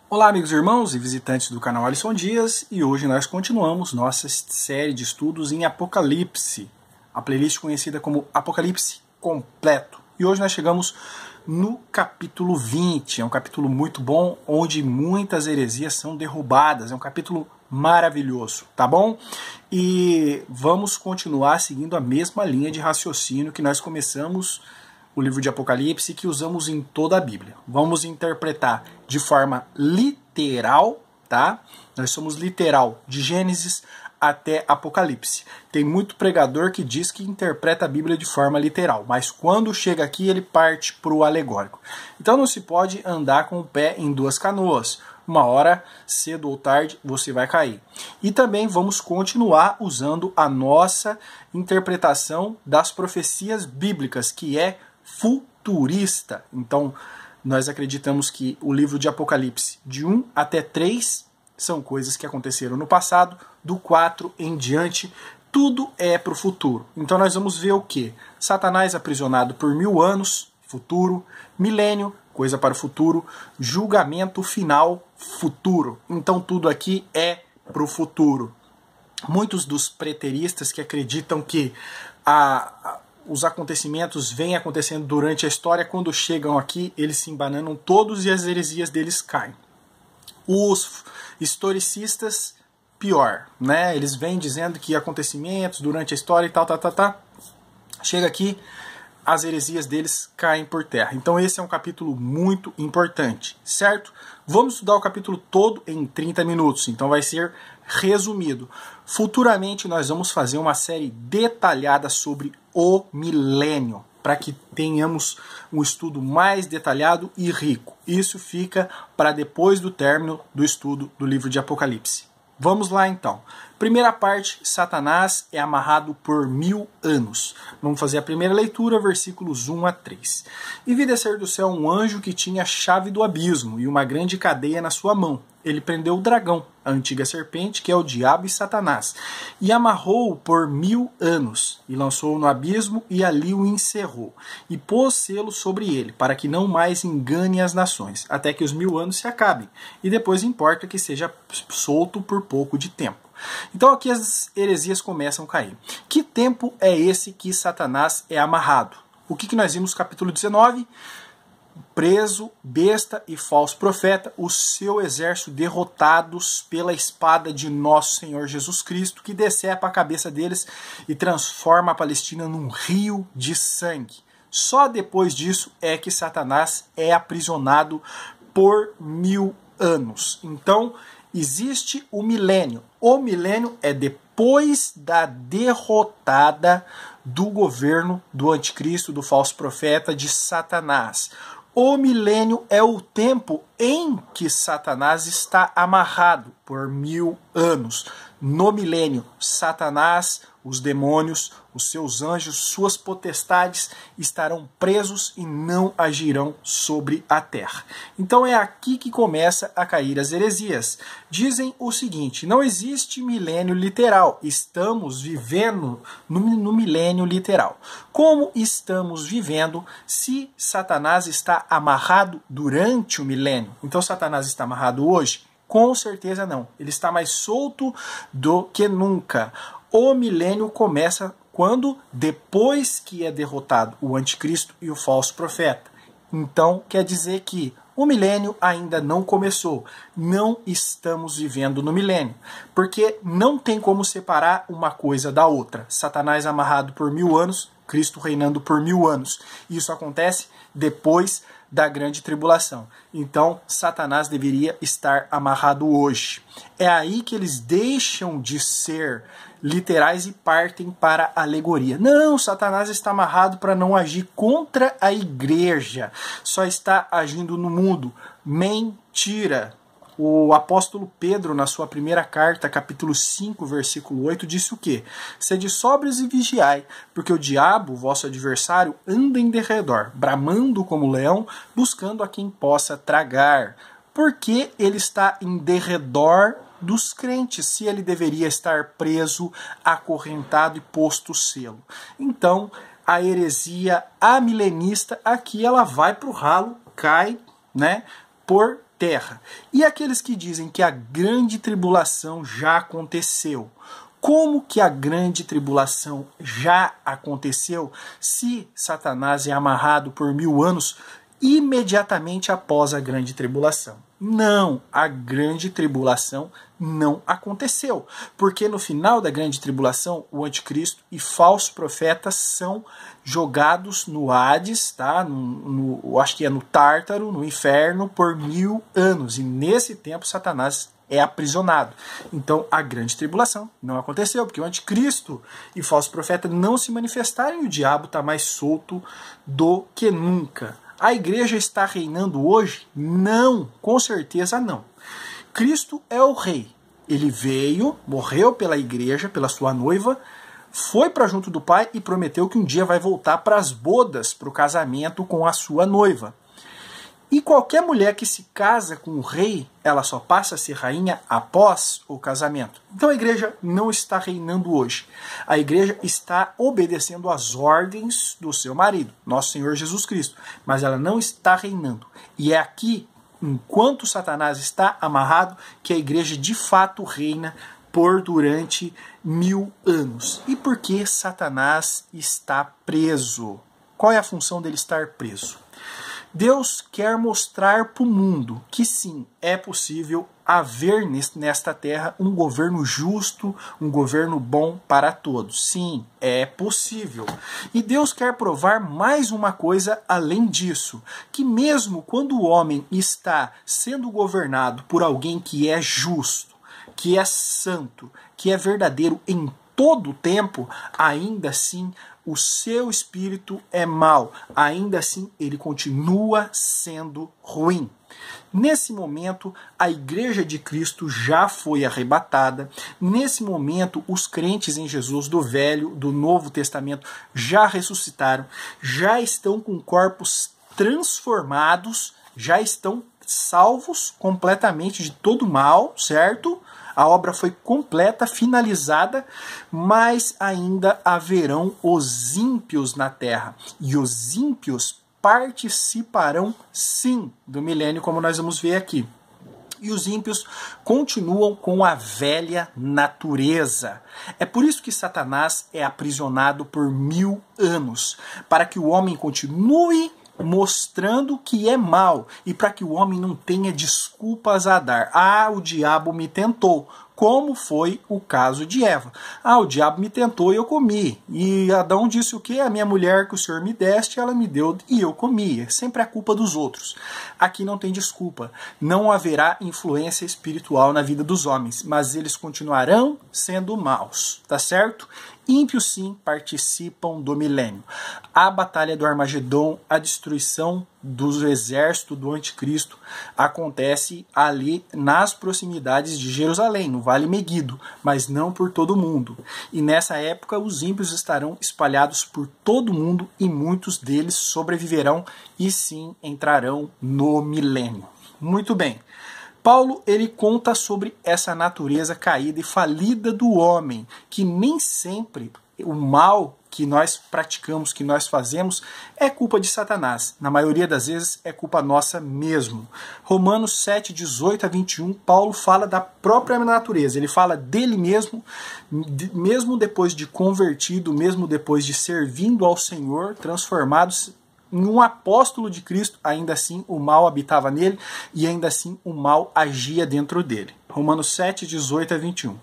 Olá, amigos e irmãos e visitantes do canal Alisson Dias, e hoje nós continuamos nossa série de estudos em Apocalipse, a playlist conhecida como Apocalipse Completo. E hoje nós chegamos no capítulo 20, é um capítulo muito bom, onde muitas heresias são derrubadas, é um capítulo maravilhoso, tá bom? E vamos continuar seguindo a mesma linha de raciocínio que nós começamos o livro de Apocalipse, que usamos em toda a Bíblia. Vamos interpretar de forma literal, tá? Nós somos literal de Gênesis até Apocalipse. Tem muito pregador que diz que interpreta a Bíblia de forma literal, mas quando chega aqui ele parte para o alegórico. Então não se pode andar com o pé em duas canoas. Uma hora, cedo ou tarde, você vai cair. E também vamos continuar usando a nossa interpretação das profecias bíblicas, que é futurista. Então, nós acreditamos que o livro de Apocalipse, de 1 até 3, são coisas que aconteceram no passado, do 4 em diante, tudo é para o futuro. Então, nós vamos ver o que? Satanás aprisionado por 1000 anos, futuro, milênio, coisa para o futuro, julgamento final, futuro. Então, tudo aqui é para o futuro. Muitos dos preteristas que acreditam que os acontecimentos vêm acontecendo durante a história, quando chegam aqui, eles se embananam todos e as heresias deles caem. Os historicistas, pior, né? Eles vêm dizendo que acontecimentos durante a história e tal. Chega aqui, as heresias deles caem por terra. Então esse é um capítulo muito importante, certo? Vamos estudar o capítulo todo em 30 minutos, então vai ser resumido. Futuramente nós vamos fazer uma série detalhada sobre o milênio, para que tenhamos um estudo mais detalhado e rico. Isso fica para depois do término do estudo do livro de Apocalipse. Vamos lá então. Primeira parte, Satanás é amarrado por 1000 anos. Vamos fazer a primeira leitura, versículos 1 a 3. E vi descer do céu um anjo que tinha a chave do abismo e uma grande cadeia na sua mão. Ele prendeu o dragão, a antiga serpente, que é o diabo e Satanás, e amarrou-o por 1000 anos, e lançou-o no abismo, e ali o encerrou, e pôs selo sobre ele, para que não mais engane as nações, até que os 1000 anos se acabem, e depois importa que seja solto por pouco de tempo. Então aqui as heresias começam a cair. Que tempo é esse que Satanás é amarrado? O que nós vimos no capítulo 19? Preso, besta e falso profeta, o seu exército derrotados pela espada de nosso Senhor Jesus Cristo, que decepa a cabeça deles e transforma a Palestina num rio de sangue. Só depois disso é que Satanás é aprisionado por 1000 anos. Então, existe o milênio. O milênio é depois da derrotada do governo do anticristo, do falso profeta, de Satanás. O milênio é o tempo em que Satanás está amarrado por 1000 anos. No milênio, Satanás, os demônios, os seus anjos, suas potestades estarão presos e não agirão sobre a terra. Então é aqui que começa a cair as heresias. Dizem o seguinte: não existe milênio literal, estamos vivendo no milênio literal. Como estamos vivendo se Satanás está amarrado durante o milênio? Então Satanás está amarrado hoje? Com certeza não. Ele está mais solto do que nunca. O milênio começa quando? Depois que é derrotado o anticristo e o falso profeta. Então, quer dizer que o milênio ainda não começou. Não estamos vivendo no milênio. Porque não tem como separar uma coisa da outra. Satanás amarrado por 1000 anos, Cristo reinando por 1000 anos. Isso acontece depois da grande tribulação. Então, Satanás deveria estar amarrado hoje. É aí que eles deixam de ser literais e partem para a alegoria. Não, Satanás está amarrado para não agir contra a igreja. Só está agindo no mundo. Mentira! O apóstolo Pedro, na sua primeira carta, capítulo 5, versículo 8, disse o quê? Sede sóbrios e vigiai, porque o diabo, vosso adversário, anda em derredor, bramando como leão, buscando a quem possa tragar. Porque ele está em derredor dos crentes, se ele deveria estar preso, acorrentado e posto selo. Então, a heresia amilenista, aqui ela vai para o ralo, cai, né, por terra. E aqueles que dizem que a grande tribulação já aconteceu. Como que a grande tribulação já aconteceu se Satanás é amarrado por 1000 anos imediatamente após a grande tribulação? Não, a grande tribulação não aconteceu, porque no final da grande tribulação o anticristo e falsos profetas são jogados no Hades, tá? Acho que é no Tártaro, no inferno, por 1000 anos, e nesse tempo Satanás é aprisionado. Então a grande tribulação não aconteceu, porque o anticristo e falso profeta não se manifestaram e o diabo está mais solto do que nunca. A igreja está reinando hoje? Não, com certeza não. Cristo é o rei. Ele veio, morreu pela igreja, pela sua noiva, foi para junto do Pai e prometeu que um dia vai voltar para as bodas, para o casamento com a sua noiva. E qualquer mulher que se casa com o rei, ela só passa a ser rainha após o casamento. Então a igreja não está reinando hoje. A igreja está obedecendo às ordens do seu marido, nosso Senhor Jesus Cristo. Mas ela não está reinando. E é aqui, enquanto Satanás está amarrado, que a igreja de fato reina durante 1000 anos. E por que Satanás está preso? Qual é a função dele estar preso? Deus quer mostrar para o mundo que sim, é possível haver nesta terra um governo justo, um governo bom para todos. Sim, é possível. E Deus quer provar mais uma coisa além disso, que mesmo quando o homem está sendo governado por alguém que é justo, que é santo, que é verdadeiro em todo o tempo, ainda assim o seu espírito é mau, ainda assim ele continua sendo ruim. Nesse momento, a igreja de Cristo já foi arrebatada. Nesse momento, os crentes em Jesus do Velho, do Novo Testamento já ressuscitaram, já estão com corpos transformados, já estão salvos completamente de todo mal, certo? A obra foi completa, finalizada, mas ainda haverão os ímpios na terra. E os ímpios participarão, sim, do milênio, como nós vamos ver aqui. E os ímpios continuam com a velha natureza. É por isso que Satanás é aprisionado por 1000 anos, para que o homem continue mostrando que é mal e para que o homem não tenha desculpas a dar. Ah, o diabo me tentou, como foi o caso de Eva. Ah, o diabo me tentou e eu comi. E Adão disse o quê? A minha mulher que o Senhor me deste, ela me deu e eu comi. É sempre a culpa dos outros. Aqui não tem desculpa. Não haverá influência espiritual na vida dos homens, mas eles continuarão sendo maus, tá certo? Ímpios sim participam do milênio. A batalha do Armagedon, a destruição do exército do anticristo, acontece ali nas proximidades de Jerusalém, no Vale Meguido, mas não por todo mundo. E nessa época os ímpios estarão espalhados por todo mundo e muitos deles sobreviverão e sim entrarão no milênio. Muito bem. Paulo ele conta sobre essa natureza caída e falida do homem, que nem sempre o mal que nós praticamos, que nós fazemos, é culpa de Satanás. Na maioria das vezes é culpa nossa mesmo. Romanos 7, 18 a 21, Paulo fala da própria natureza. Ele fala dele mesmo, mesmo depois de convertido, mesmo depois de servindo ao Senhor, transformados em um apóstolo de Cristo, ainda assim o mal habitava nele e ainda assim o mal agia dentro dele. Romanos 7, 18 a 21.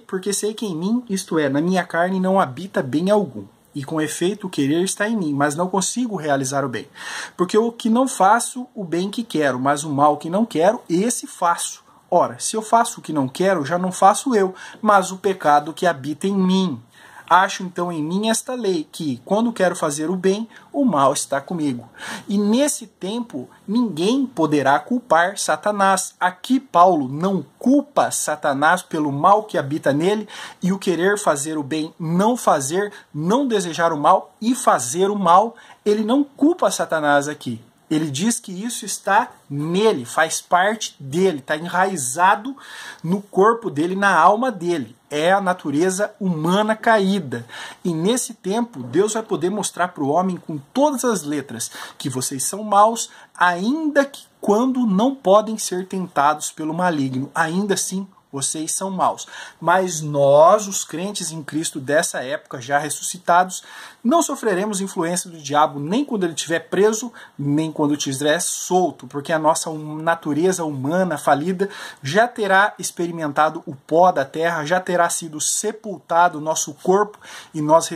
Porque sei que em mim, isto é, na minha carne, não habita bem algum. E com efeito o querer está em mim, mas não consigo realizar o bem. Porque o que não faço, o bem que quero, mas o mal que não quero, esse faço. Ora, se eu faço o que não quero, já não faço eu, mas o pecado que habita em mim. Acho então em mim esta lei, que quando quero fazer o bem, o mal está comigo. E nesse tempo, ninguém poderá culpar Satanás. Aqui Paulo não culpa Satanás pelo mal que habita nele e o querer fazer o bem, não fazer, não desejar o mal e fazer o mal. Ele não culpa Satanás aqui. Ele diz que isso está nele, faz parte dele, está enraizado no corpo dele, na alma dele. É a natureza humana caída. E nesse tempo, Deus vai poder mostrar para o homem com todas as letras que vocês são maus, ainda que quando não podem ser tentados pelo maligno. Ainda assim, vocês são maus. Mas nós, os crentes em Cristo dessa época, já ressuscitados, não sofreremos influência do diabo nem quando ele estiver preso, nem quando estiver solto, porque a nossa natureza humana falida já terá experimentado o pó da terra, já terá sido sepultado o nosso corpo e nós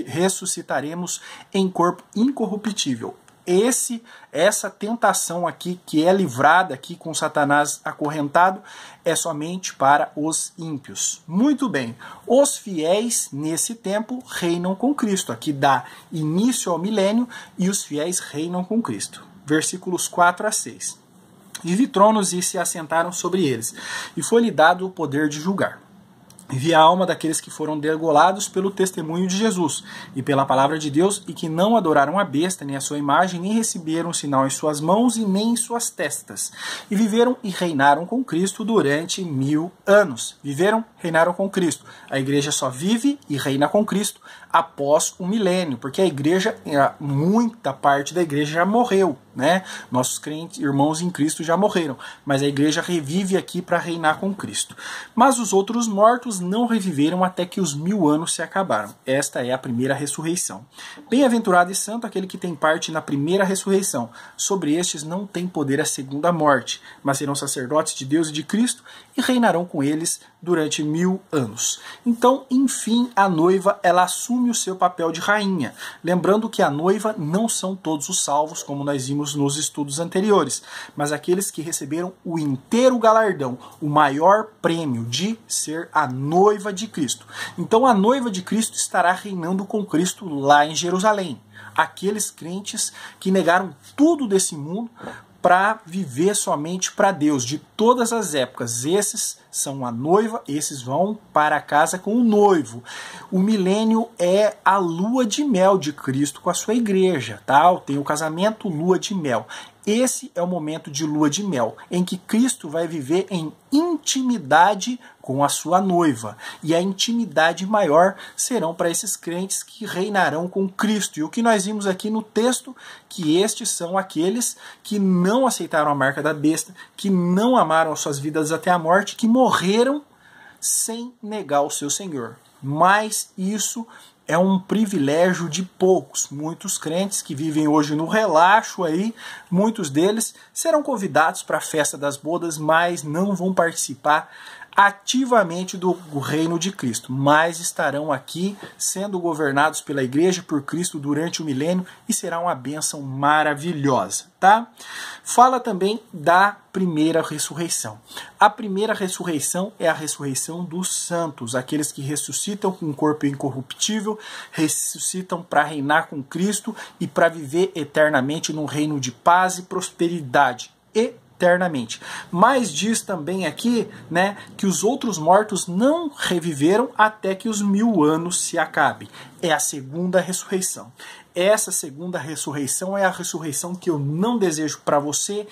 ressuscitaremos em corpo incorruptível. Essa tentação aqui, que é livrada aqui com Satanás acorrentado, é somente para os ímpios. Muito bem, os fiéis nesse tempo reinam com Cristo. Aqui dá início ao milênio e os fiéis reinam com Cristo. Versículos 4 a 6. E vi tronos e se assentaram sobre eles, e foi-lhe dado o poder de julgar. E vi a alma daqueles que foram degolados pelo testemunho de Jesus e pela palavra de Deus, e que não adoraram a besta, nem a sua imagem, nem receberam sinal em suas mãos e nem em suas testas. E viveram e reinaram com Cristo durante 1000 anos. Viveram, reinaram com Cristo. A igreja só vive e reina com Cristo após o milênio, porque a igreja, muita parte da igreja já morreu, né? Nossos crentes, irmãos em Cristo já morreram, mas a igreja revive aqui para reinar com Cristo. Mas os outros mortos não reviveram até que os 1000 anos se acabaram. Esta é a primeira ressurreição. Bem-aventurado e santo aquele que tem parte na primeira ressurreição. Sobre estes não tem poder a segunda morte, mas serão sacerdotes de Deus e de Cristo e reinarão com eles durante 1000 anos. Então, enfim, a noiva, ela assume o seu papel de rainha. Lembrando que a noiva não são todos os salvos, como nós vimos nos estudos anteriores, mas aqueles que receberam o inteiro galardão, o maior prêmio de ser a noiva de Cristo. Então a noiva de Cristo estará reinando com Cristo lá em Jerusalém. Aqueles crentes que negaram tudo desse mundo para viver somente para Deus, de todas as épocas. Esses são a noiva, esses vão para casa com o noivo. O milênio é a lua de mel de Cristo com a sua igreja, tá? Tem o casamento, lua de mel. Esse é o momento de lua de mel, em que Cristo vai viver em intimidade com a sua noiva. E a intimidade maior serão para esses crentes que reinarão com Cristo. E o que nós vimos aqui no texto, que estes são aqueles que não aceitaram a marca da besta, que não amaram as suas vidas até a morte, que morreram sem negar o seu Senhor. Mas isso é um privilégio de poucos. Muitos crentes que vivem hoje no relaxo aí, muitos deles serão convidados para a festa das bodas, mas não vão participar ativamente do reino de Cristo, mas estarão aqui sendo governados pela igreja por Cristo durante o milênio e será uma bênção maravilhosa, tá? Fala também da primeira ressurreição. A primeira ressurreição é a ressurreição dos santos, aqueles que ressuscitam com um corpo incorruptível, ressuscitam para reinar com Cristo e para viver eternamente num reino de paz e prosperidade eternamente. Mas diz também aqui, né, que os outros mortos não reviveram até que os 1000 anos se acabem. É a segunda ressurreição. Essa segunda ressurreição é a ressurreição que eu não desejo para você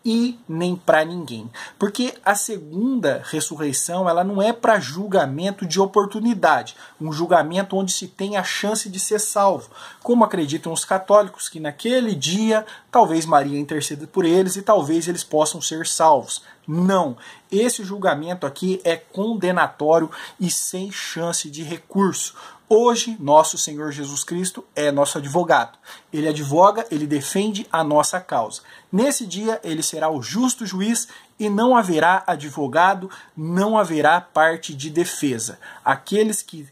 e nem para ninguém. Porque a segunda ressurreição, ela não é para julgamento de oportunidade, um julgamento onde se tem a chance de ser salvo, como acreditam os católicos, que naquele dia talvez Maria interceda por eles e talvez eles possam ser salvos. Não, esse julgamento aqui é condenatório e sem chance de recurso. Hoje, nosso Senhor Jesus Cristo é nosso advogado. Ele advoga, ele defende a nossa causa. Nesse dia, ele será o justo juiz e não haverá advogado, não haverá parte de defesa. Aqueles que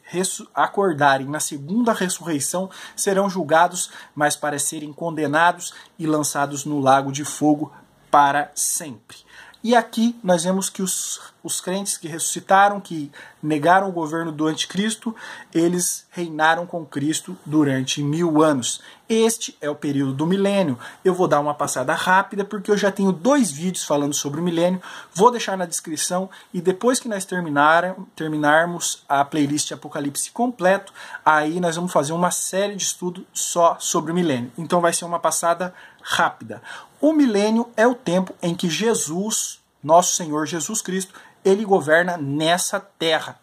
acordarem na segunda ressurreição serão julgados, mas para serem condenados e lançados no lago de fogo para sempre. E aqui nós vemos que os crentes que ressuscitaram, que negaram o governo do anticristo, eles reinaram com Cristo durante 1000 anos. Este é o período do milênio. Eu vou dar uma passada rápida porque eu já tenho 2 vídeos falando sobre o milênio. Vou deixar na descrição e depois que nós terminarmos a playlist Apocalipse completo, aí nós vamos fazer uma série de estudo só sobre o milênio. Então vai ser uma passada rápida. O milênio é o tempo em que Jesus, nosso Senhor Jesus Cristo, ele governa nessa terra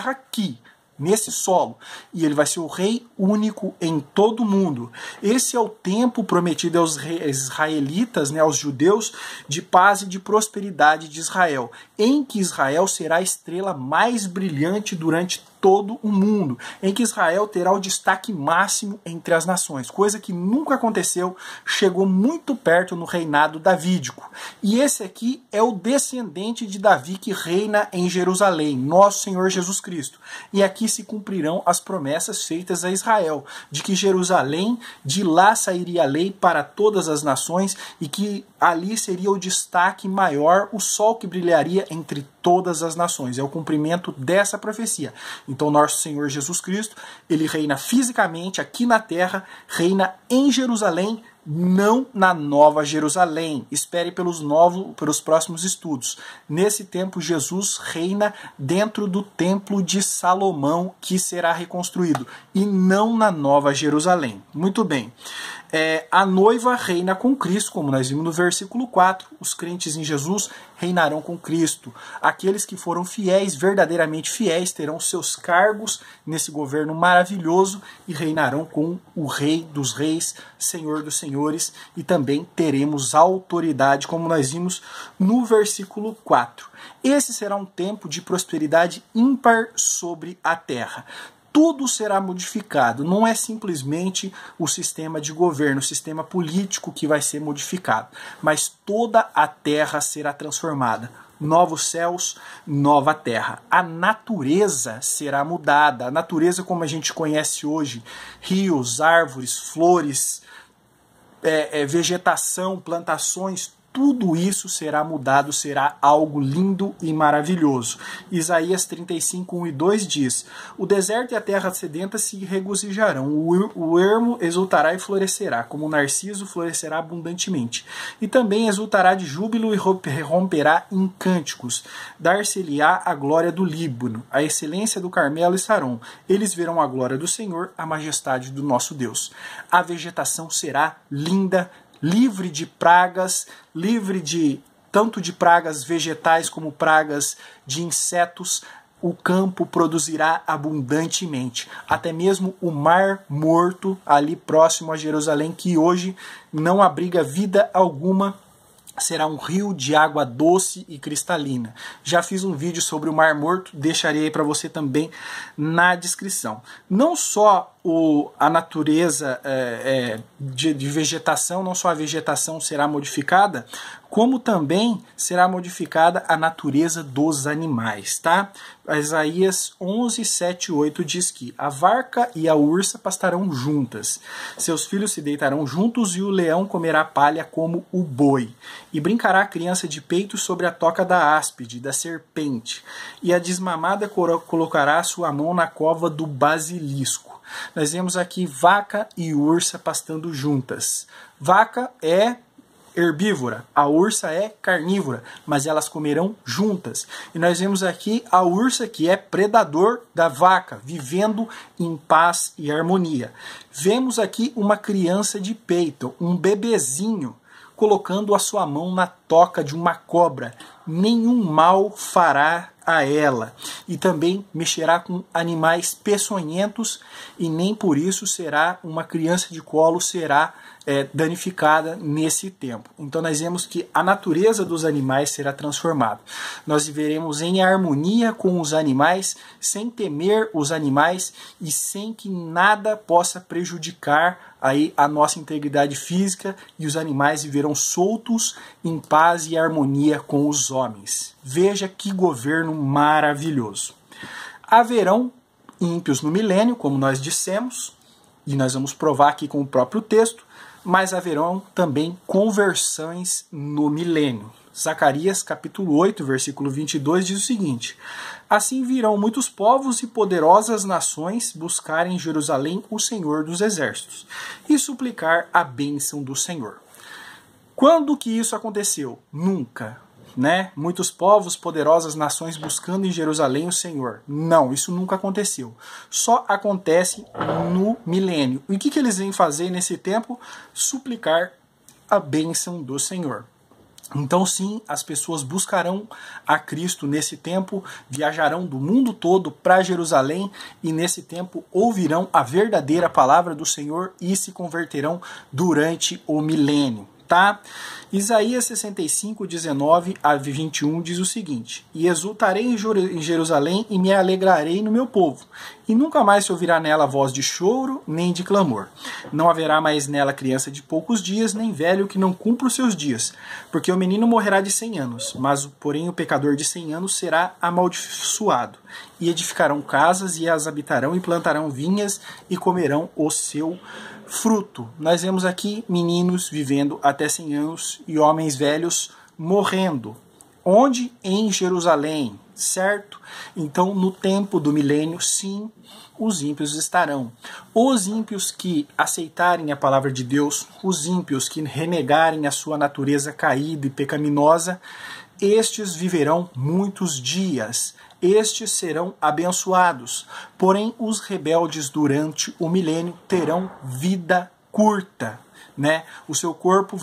aqui, nesse solo, e ele vai ser o rei único em todo o mundo. Esse é o tempo prometido aos israelitas, aos judeus, de paz e de prosperidade de Israel, em que Israel será a estrela mais brilhante durante todo o mundo, em que Israel terá o destaque máximo entre as nações, coisa que nunca aconteceu, chegou muito perto no reinado davídico. E esse aqui é o descendente de Davi que reina em Jerusalém, nosso Senhor Jesus Cristo. E aqui se cumprirão as promessas feitas a Israel, de que Jerusalém, de lá sairia a lei para todas as nações e que ali seria o destaque maior, o sol que brilharia entre todas as nações. É o cumprimento dessa profecia. Então, nosso Senhor Jesus Cristo, ele reina fisicamente aqui na terra, reina em Jerusalém, não na Nova Jerusalém. Espere pelos próximos estudos. Nesse tempo, Jesus reina dentro do Templo de Salomão, que será reconstruído, e não na Nova Jerusalém. Muito bem. A noiva reina com Cristo, como nós vimos no versículo 4. Os crentes em Jesus reinarão com Cristo. Aqueles que foram fiéis, verdadeiramente fiéis, terão seus cargos nesse governo maravilhoso e reinarão com o Rei dos Reis, Senhor dos Senhores, e também teremos autoridade, como nós vimos no versículo 4. Esse será um tempo de prosperidade ímpar sobre a terra. Tudo será modificado, não é simplesmente o sistema de governo, o sistema político que vai ser modificado, mas toda a terra será transformada. Novos céus, nova terra. A natureza será mudada, a natureza como a gente conhece hoje, rios, árvores, flores, vegetação, plantações, tudo isso será mudado, será algo lindo e maravilhoso. Isaías 35, 1 e 2 diz: o deserto e a terra sedenta se regozijarão, o ermo exultará e florescerá, como o narciso florescerá abundantemente. E também exultará de júbilo e romperá em cânticos. Dar-se-lhe-á a glória do Líbano, a excelência do Carmelo e Saron. Eles verão a glória do Senhor, a majestade do nosso Deus. A vegetação será linda, livre de pragas, tanto de pragas vegetais como pragas de insetos. O campo produzirá abundantemente. Até mesmo o Mar Morto, ali próximo a Jerusalém, que hoje não abriga vida alguma, será um rio de água doce e cristalina. Já fiz um vídeo sobre o Mar Morto, deixarei aí para você também na descrição. Não só a natureza de vegetação, não só a vegetação será modificada, como também será modificada a natureza dos animais, tá? Isaías 11, 7 e 8 diz que a vaca e a ursa pastarão juntas, seus filhos se deitarão juntos e o leão comerá palha como o boi, e brincará a criança de peito sobre a toca da áspide, da serpente, e a desmamada colocará sua mão na cova do basilisco. Nós vemos aqui vaca e ursa pastando juntas. Vaca é herbívora, a ursa é carnívora, mas elas comerão juntas. E nós vemos aqui a ursa que é predador da vaca, vivendo em paz e harmonia. Vemos aqui uma criança de peito, um bebezinho, colocando a sua mão na toca de uma cobra. Nenhum mal fará a ela. E também mexerá com animais peçonhentos e nem por isso será uma criança de colo, será danificada nesse tempo. Então nós vemos que a natureza dos animais será transformada. Nós viveremos em harmonia com os animais, sem temer os animais e sem que nada possa prejudicar aí a nossa integridade física, e os animais viverão soltos em paz e harmonia com os homens. Veja que governo maravilhoso. Haverão ímpios no milênio, como nós dissemos, e nós vamos provar aqui com o próprio texto, mas haverão também conversões no milênio. Zacarias capítulo 8, versículo 22 diz o seguinte: assim virão muitos povos e poderosas nações buscar em Jerusalém o Senhor dos Exércitos e suplicar a bênção do Senhor. Quando que isso aconteceu? Nunca. Né? Muitos povos, poderosas nações buscando em Jerusalém o Senhor. Não, isso nunca aconteceu. Só acontece no milênio. E o que eles vêm fazer nesse tempo? Suplicar a bênção do Senhor. Então sim, as pessoas buscarão a Cristo nesse tempo, viajarão do mundo todo para Jerusalém e nesse tempo ouvirão a verdadeira palavra do Senhor e se converterão durante o milênio. Tá? Isaías 65, 19 a 21 diz o seguinte: e exultarei em Jerusalém e me alegrarei no meu povo, e nunca mais se ouvirá nela voz de choro nem de clamor. Não haverá mais nela criança de poucos dias, nem velho que não cumpra os seus dias, porque o menino morrerá de 100 anos, mas porém o pecador de 100 anos será amaldiçoado. E edificarão casas e as habitarão e plantarão vinhas e comerão o seu fruto. Nós vemos aqui meninos vivendo até 100 anos e homens velhos morrendo. Onde? Em Jerusalém, certo? Então, no tempo do milênio, sim, os ímpios estarão. Os ímpios que aceitarem a palavra de Deus, os ímpios que renegarem a sua natureza caída e pecaminosa, estes viverão muitos dias. Estes serão abençoados, porém os rebeldes durante o milênio terão vida curta, né? O seu corpo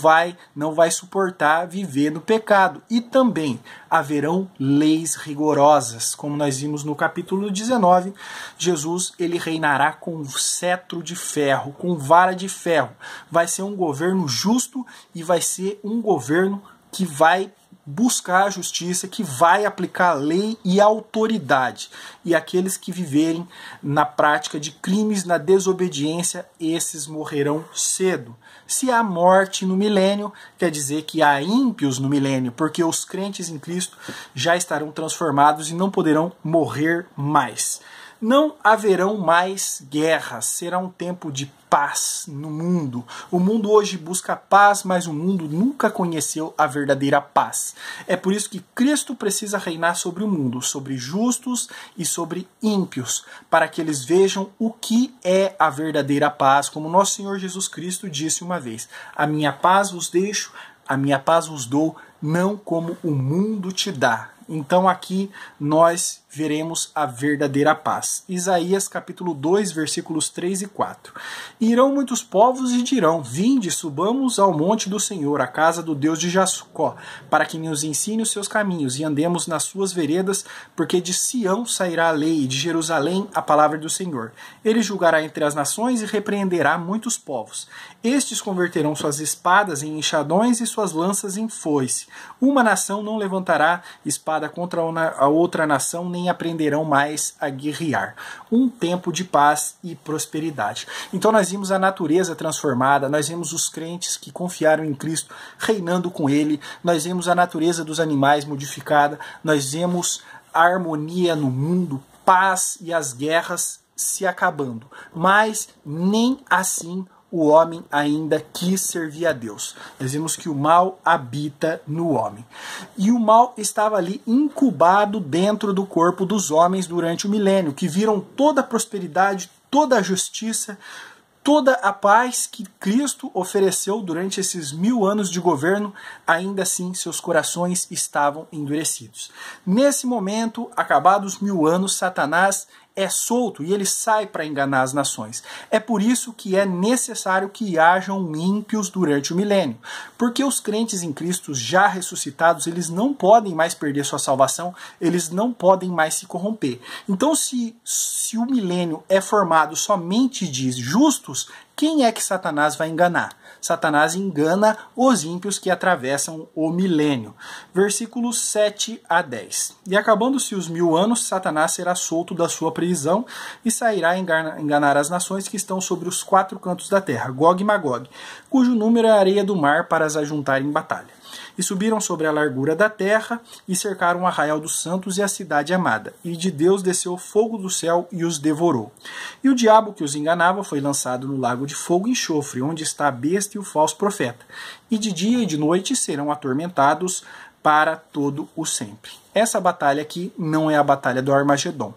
não vai suportar viver no pecado e também haverão leis rigorosas, como nós vimos no capítulo 19, Jesus ele reinará com cetro de ferro, com vara de ferro. Vai ser um governo justo e vai ser um governo que vai buscar a justiça, que vai aplicar a lei e a autoridade. E aqueles que viverem na prática de crimes, na desobediência, esses morrerão cedo. Se há morte no milênio, quer dizer que há ímpios no milênio, porque os crentes em Cristo já estarão transformados e não poderão morrer mais. Não haverão mais guerras, será um tempo de paz no mundo. O mundo hoje busca paz, mas o mundo nunca conheceu a verdadeira paz. É por isso que Cristo precisa reinar sobre o mundo, sobre justos e sobre ímpios, para que eles vejam o que é a verdadeira paz, como nosso Senhor Jesus Cristo disse uma vez: a minha paz vos deixo, a minha paz vos dou, não como o mundo te dá. Então aqui nós veremos a verdadeira paz. Isaías capítulo 2, versículos 3 e 4. Irão muitos povos e dirão: vinde, subamos ao monte do Senhor, à casa do Deus de Jacó, para que nos ensine os seus caminhos e andemos nas suas veredas, porque de Sião sairá a lei e de Jerusalém a palavra do Senhor. Ele julgará entre as nações e repreenderá muitos povos. Estes converterão suas espadas em enxadões e suas lanças em foice. Uma nação não levantará espada contra a outra nação, nem aprenderão mais a guerrear. Um tempo de paz e prosperidade. Então nós vimos a natureza transformada, nós vimos os crentes que confiaram em Cristo reinando com Ele, nós vimos a natureza dos animais modificada, nós vemos a harmonia no mundo, paz e as guerras se acabando. Mas nem assim o homem ainda quis servir a Deus. Nós vimos que o mal habita no homem. E o mal estava ali incubado dentro do corpo dos homens durante o milênio, que viram toda a prosperidade, toda a justiça, toda a paz que Cristo ofereceu durante esses 1000 anos de governo. Ainda assim seus corações estavam endurecidos. Nesse momento, acabados 1000 anos, Satanás é solto e ele sai para enganar as nações. É por isso que é necessário que hajam ímpios durante o milênio, porque os crentes em Cristo já ressuscitados, eles não podem mais perder sua salvação, eles não podem mais se corromper. Então se o milênio é formado somente de justos, quem é que Satanás vai enganar? Satanás engana os ímpios que atravessam o milênio. Versículos 7 a 10. E acabando-se os 1000 anos, Satanás será solto da sua prisão e sairá enganar as nações que estão sobre os 4 cantos da terra, Gog e Magog, cujo número é a areia do mar, para as ajuntar em batalha. E subiram sobre a largura da terra e cercaram o arraial dos santos e a cidade amada. E de Deus desceu fogo do céu e os devorou. E o diabo que os enganava foi lançado no lago de fogo e enxofre, onde está a besta e o falso profeta. E de dia e de noite serão atormentados para todo o sempre. Essa batalha aqui não é a batalha do Armagedon.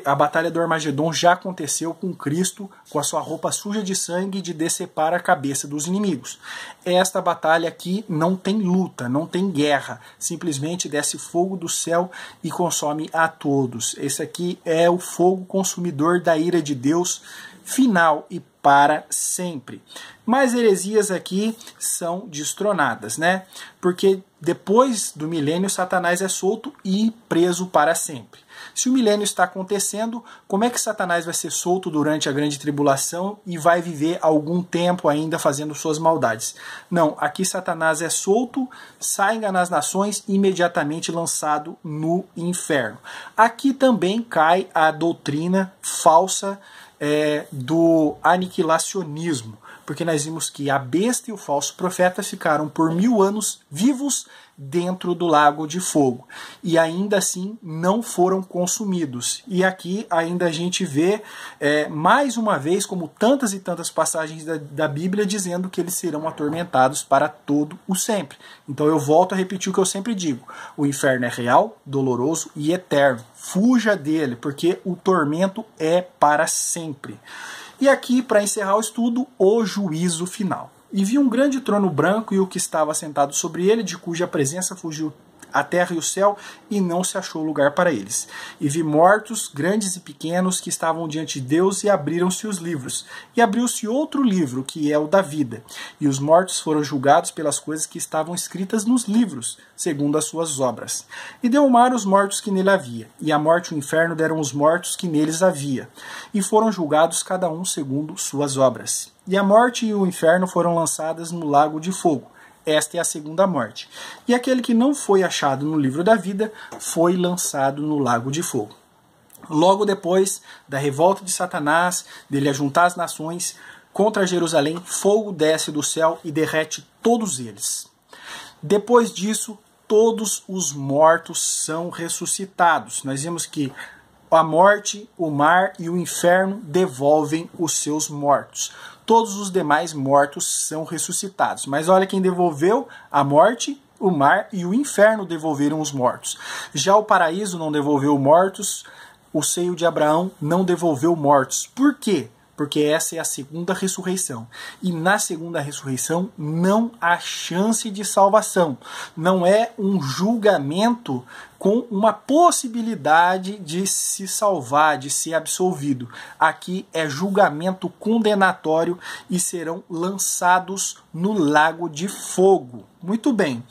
A batalha do Armagedon já aconteceu com Cristo, com a sua roupa suja de sangue, de decepar a cabeça dos inimigos. Esta batalha aqui não tem luta, não tem guerra. Simplesmente desce fogo do céu e consome a todos. Esse aqui é o fogo consumidor da ira de Deus, final e para sempre. Mas heresias aqui são destronadas, né? Porque depois do milênio, Satanás é solto e preso para sempre. Se o milênio está acontecendo, como é que Satanás vai ser solto durante a grande tribulação e vai viver algum tempo ainda fazendo suas maldades? Não, aqui Satanás é solto, sai enganar as nações e imediatamente lançado no inferno. Aqui também cai a doutrina falsa do aniquilacionismo, porque nós vimos que a besta e o falso profeta ficaram por 1000 anos vivos dentro do lago de fogo e ainda assim não foram consumidos. E aqui ainda a gente vê mais uma vez, como tantas e tantas passagens da Bíblia, dizendo que eles serão atormentados para todo o sempre. Então eu volto a repetir o que eu sempre digo: o inferno é real, doloroso e eterno. Fuja dele, porque o tormento é para sempre. E aqui, para encerrar o estudo, o juízo final. E vi um grande trono branco e o que estava sentado sobre ele, de cuja presença fugiu a terra e o céu, e não se achou lugar para eles. E vi mortos, grandes e pequenos, que estavam diante de Deus, e abriram-se os livros. E abriu-se outro livro, que é o da vida. E os mortos foram julgados pelas coisas que estavam escritas nos livros, segundo as suas obras. E deu o mar os mortos que nele havia, e a morte e o inferno deram os mortos que neles havia. E foram julgados cada um segundo suas obras. E a morte e o inferno foram lançadas no lago de fogo. Esta é a segunda morte. E aquele que não foi achado no livro da vida foi lançado no lago de fogo. Logo depois da revolta de Satanás, dele ajuntar as nações contra Jerusalém, fogo desce do céu e derrete todos eles. Depois disso, todos os mortos são ressuscitados. Nós vemos que a morte, o mar e o inferno devolvem os seus mortos. Todos os demais mortos são ressuscitados. Mas olha quem devolveu: a morte, o mar e o inferno devolveram os mortos. Já o paraíso não devolveu mortos, o seio de Abraão não devolveu mortos. Por quê? Porque essa é a segunda ressurreição. E na segunda ressurreição não há chance de salvação. Não é um julgamento com uma possibilidade de se salvar, de ser absolvido. Aqui é julgamento condenatório e serão lançados no lago de fogo. Muito bem.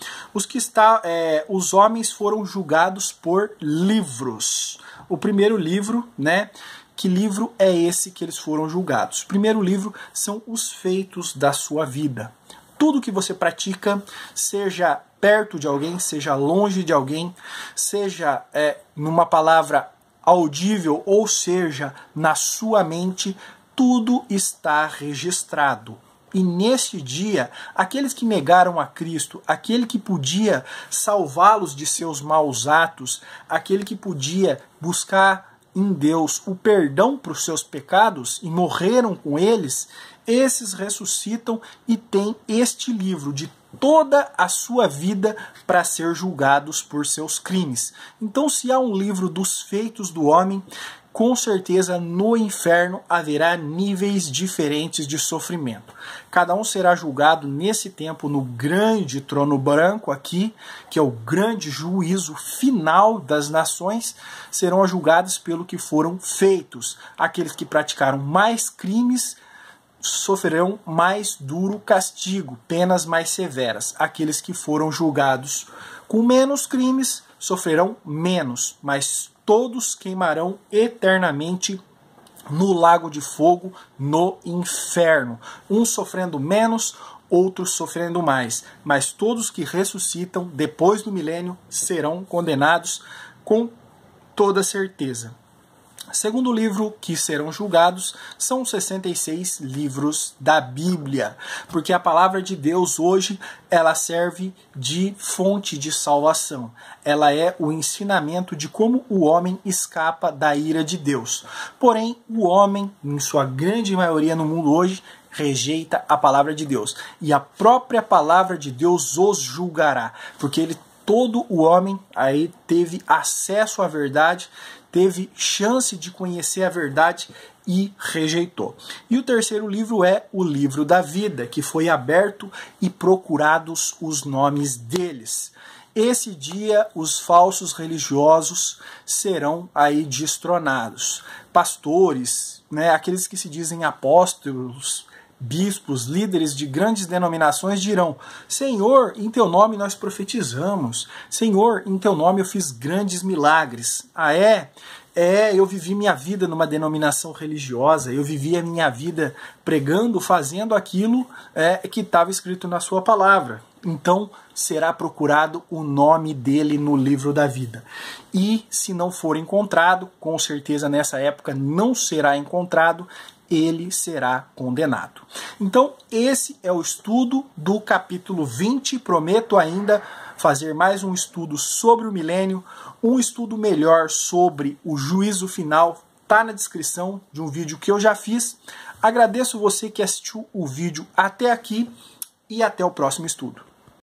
Os homens foram julgados por livros. O primeiro livro, né? Que livro é esse que eles foram julgados? O primeiro livro são os feitos da sua vida. Tudo que você pratica, seja perto de alguém, seja longe de alguém, seja numa palavra audível ou seja na sua mente, tudo está registrado. E neste dia, aqueles que negaram a Cristo, aquele que podia salvá-los de seus maus atos, aquele que podia buscar em Deus o perdão para os seus pecados e morreram com eles, esses ressuscitam e têm este livro de toda a sua vida para ser julgados por seus crimes. Então, se há um livro dos feitos do homem, com certeza no inferno haverá níveis diferentes de sofrimento. Cada um será julgado nesse tempo no grande trono branco aqui, que é o grande juízo final das nações, serão julgados pelo que foram feitos. Aqueles que praticaram mais crimes sofrerão mais duro castigo, penas mais severas. Aqueles que foram julgados com menos crimes sofrerão menos, mas todos queimarão eternamente no lago de fogo, no inferno. Uns sofrendo menos, outros sofrendo mais. Mas todos que ressuscitam depois do milênio serão condenados com toda certeza. Segundo livro que serão julgados são os 66 livros da Bíblia, porque a palavra de Deus hoje ela serve de fonte de salvação. Ela é o ensinamento de como o homem escapa da ira de Deus. Porém, o homem, em sua grande maioria no mundo hoje, rejeita a palavra de Deus. E a própria palavra de Deus os julgará, porque ele todo o homem aí teve acesso à verdade, teve chance de conhecer a verdade e rejeitou. E o terceiro livro é o livro da vida, que foi aberto e procurados os nomes deles. Esse dia os falsos religiosos serão aí destronados. Pastores, né, aqueles que se dizem apóstolos, bispos, líderes de grandes denominações dirão: Senhor, em teu nome nós profetizamos. Senhor, em teu nome eu fiz grandes milagres. Ah, é? Eu vivi minha vida numa denominação religiosa, eu vivi a minha vida pregando, fazendo aquilo que estava escrito na sua palavra. Então será procurado o nome dele no livro da vida. E se não for encontrado, com certeza nessa época não será encontrado, ele será condenado. Então esse é o estudo do capítulo 20. Prometo ainda fazer mais um estudo sobre o milênio, um estudo melhor sobre o juízo final, está na descrição de um vídeo que eu já fiz. Agradeço você que assistiu o vídeo até aqui e até o próximo estudo.